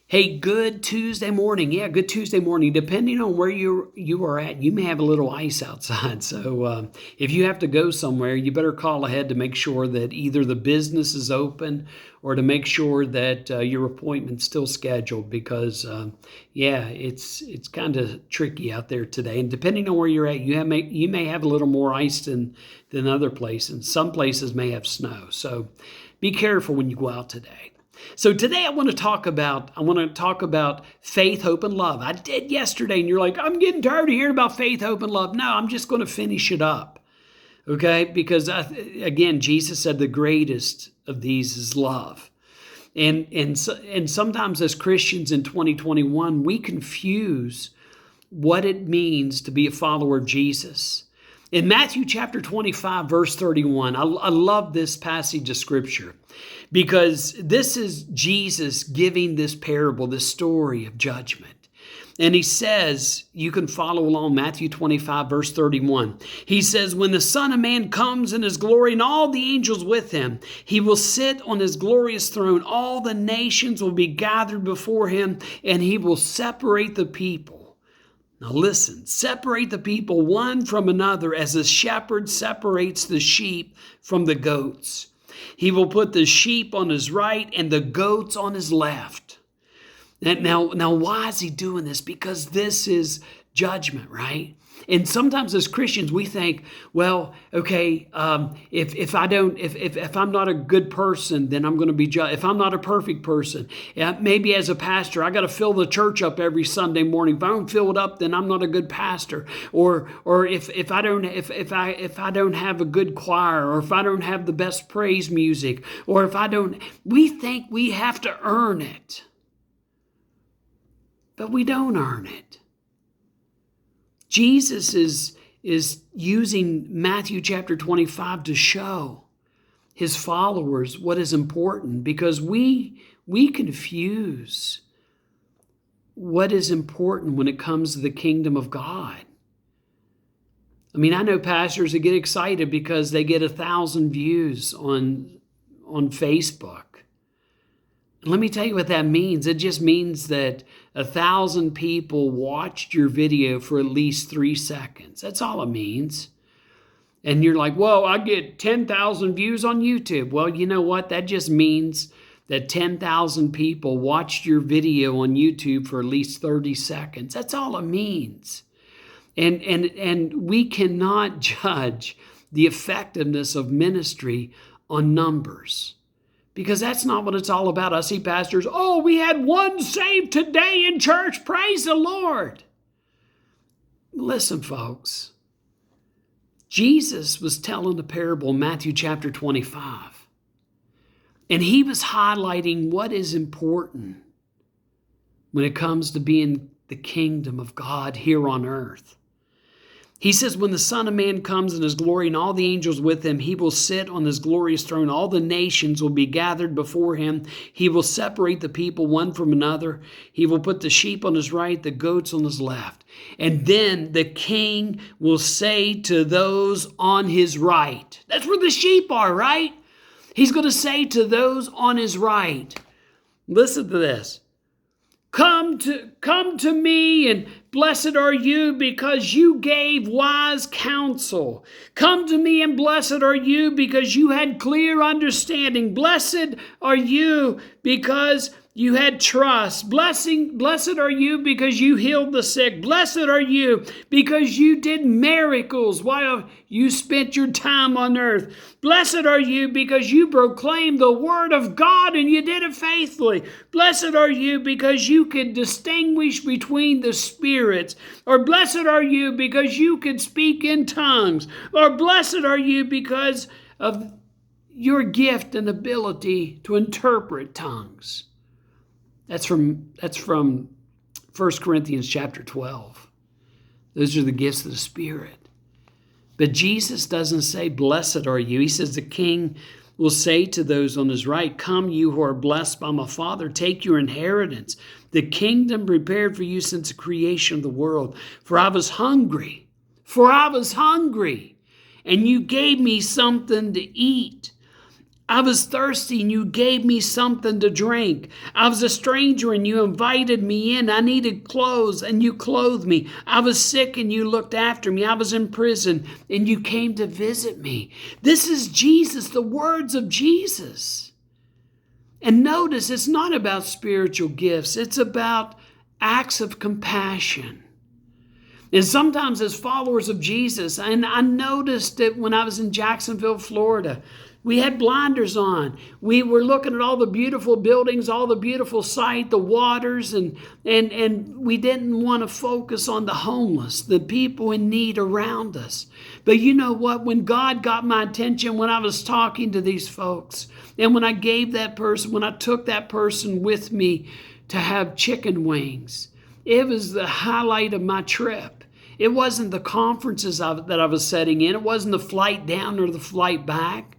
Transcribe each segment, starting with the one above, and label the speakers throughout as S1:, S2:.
S1: Hey, good Tuesday morning. Yeah, good Tuesday morning. Depending on where you are at, you may have a little ice outside. So if you have to go somewhere, you better call ahead to make sure that either the business is open or to make sure that your appointment's still scheduled because yeah, it's kind of tricky out there today. And depending on where you're at, you may have a little more ice than other places. Some places may have snow. So be careful when you go out today. So today I want to talk about faith, hope, and love. I did yesterday, and you're like, I'm getting tired of hearing about faith, hope, and love. No, I'm just going to finish it up, okay? Because again, Jesus said the greatest of these is love. And sometimes as Christians in 2021, we confuse what it means to be a follower of Jesus. In Matthew chapter 25, verse 31, I love this passage of scripture because this is Jesus giving this parable, this story of judgment. And he says, you can follow along, Matthew 25, verse 31. He says, when the Son of Man comes in his glory and all the angels with him, he will sit on his glorious throne. All the nations will be gathered before him, and he will separate the people. Now listen, separate the people one from another as the shepherd separates the sheep from the goats. He will put the sheep on his right and the goats on his left. Now, why is he doing this? Because this is judgment, right? And sometimes as Christians, we think, well, okay, if I'm not a good person, then I'm going to be judged. If I'm not a perfect person, maybe as a pastor, I got to fill the church up every Sunday morning. If I don't fill it up, then I'm not a good pastor. Or if I don't have a good choir, or if I don't have the best praise music, or we think we have to earn it, but we don't earn it. Jesus is using Matthew chapter 25 to show his followers what is important because we confuse what is important when it comes to the kingdom of God. I mean, I know pastors that get excited because they get 1,000 views on Facebook. Let me tell you what that means. It just means that 1,000 people watched your video for at least 3 seconds. That's all it means. And you're like, well, I get 10,000 views on YouTube. Well, you know what? That just means that 10,000 people watched your video on YouTube for at least 30 seconds. That's all it means. And we cannot judge the effectiveness of ministry on numbers. Because that's not what it's all about. I see pastors, oh, we had one saved today in church. Praise the Lord. Listen, folks. Jesus was telling the parable in Matthew chapter 25. And he was highlighting what is important when it comes to being the kingdom of God here on earth. He says, when the Son of Man comes in his glory and all the angels with him, he will sit on his glorious throne. All the nations will be gathered before him. He will separate the people one from another. He will put the sheep on his right, the goats on his left. And then the king will say to those on his right, that's where the sheep are, right? He's going to say to those on his right, listen to this. Come to me, and blessed are you because you gave wise counsel. Come to me, and blessed are you because you had clear understanding. Blessed are you because you had trust. Blessed are you because you healed the sick. Blessed are you because you did miracles while you spent your time on earth. Blessed are you because you proclaimed the word of God and you did it faithfully. Blessed are you because you could distinguish between the spirits. Or blessed are you because you could speak in tongues. Or blessed are you because of your gift and ability to interpret tongues. That's from 1 Corinthians chapter 12. Those are the gifts of the Spirit. But Jesus doesn't say, blessed are you. He says the king will say to those on his right, come you who are blessed by my Father, take your inheritance, the kingdom prepared for you since the creation of the world. For I was hungry, and you gave me something to eat. I was thirsty and you gave me something to drink. I was a stranger and you invited me in. I needed clothes and you clothed me. I was sick and you looked after me. I was in prison and you came to visit me. This is Jesus, the words of Jesus. And notice, it's not about spiritual gifts. It's about acts of compassion. And sometimes as followers of Jesus, and I noticed it when I was in Jacksonville, Florida, we had blinders on. We were looking at all the beautiful buildings, all the beautiful sight, the waters, and we didn't want to focus on the homeless, the people in need around us. But you know what? When God got my attention, when I was talking to these folks, and when I gave that person, when I took that person with me to have chicken wings, it was the highlight of my trip. It wasn't the conferences that I was setting in. It wasn't the flight down or the flight back.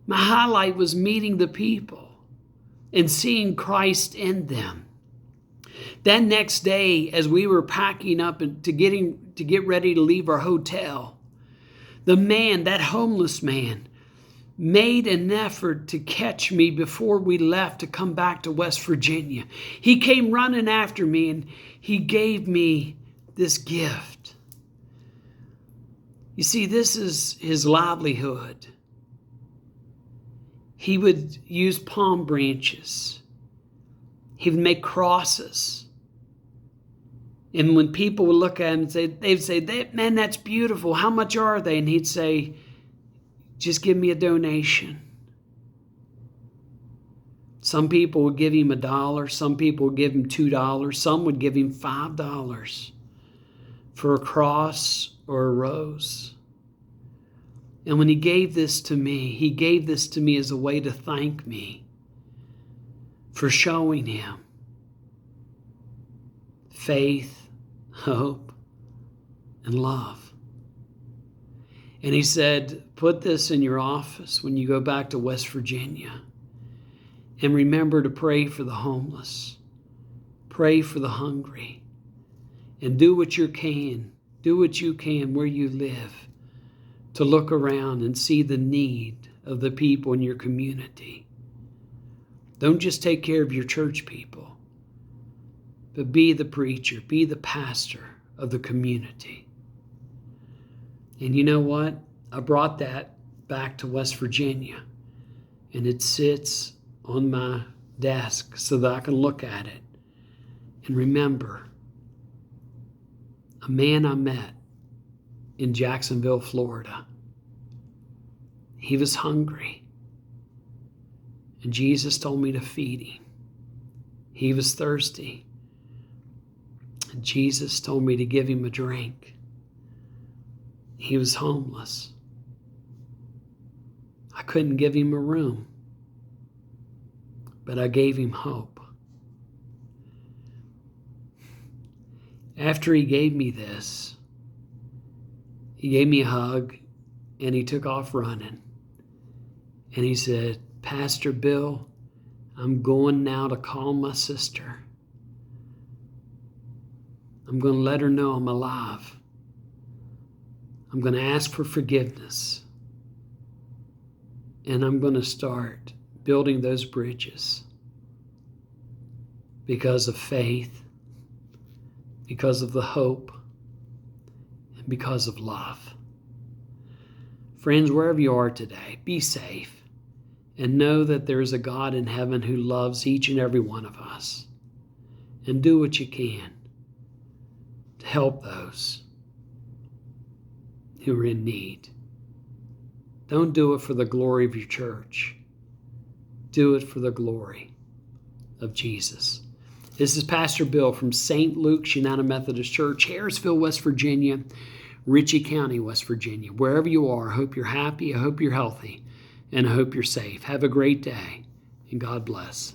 S1: My highlight was meeting the people and seeing Christ in them. That next day, as we were packing up and to get ready to leave our hotel, the man, that homeless man, made an effort to catch me before we left to come back to West Virginia. He came running after me and he gave me this gift. You see, this is his livelihood. He would use palm branches. He would make crosses. And when people would look at him and say, they'd say, man, that's beautiful. How much are they? And he'd say, just give me a donation. Some people would give him $1. Some people would give him $2. Some would give him $5 for a cross or a rose. And when he gave this to me as a way to thank me for showing him faith, hope, and love. And he said, put this in your office when you go back to West Virginia. And remember to pray for the homeless. Pray for the hungry. And do what you can. Do what you can where you live to look around and see the need of the people in your community. Don't just take care of your church people, but be the preacher, be the pastor of the community. And you know what? I brought that back to West Virginia, and it sits on my desk so that I can look at it and remember a man I met in Jacksonville, Florida. He was hungry, and Jesus told me to feed him. He was thirsty, and Jesus told me to give him a drink. He was homeless. I couldn't give him a room, but I gave him hope. After he gave me this, he gave me a hug and he took off running. And he said, Pastor Bill, I'm going now to call my sister. I'm going to let her know I'm alive. I'm going to ask for forgiveness. And I'm going to start building those bridges because of faith, because of the hope, and because of love. Friends, wherever you are today, be safe and know that there is a God in heaven who loves each and every one of us. And do what you can to help those who are in need. Don't do it for the glory of your church. Do it for the glory of Jesus. This is Pastor Bill from St. Luke's United Methodist Church, Harrisville, West Virginia, Ritchie County, West Virginia. Wherever you are, I hope you're happy, I hope you're healthy, and I hope you're safe. Have a great day, and God bless.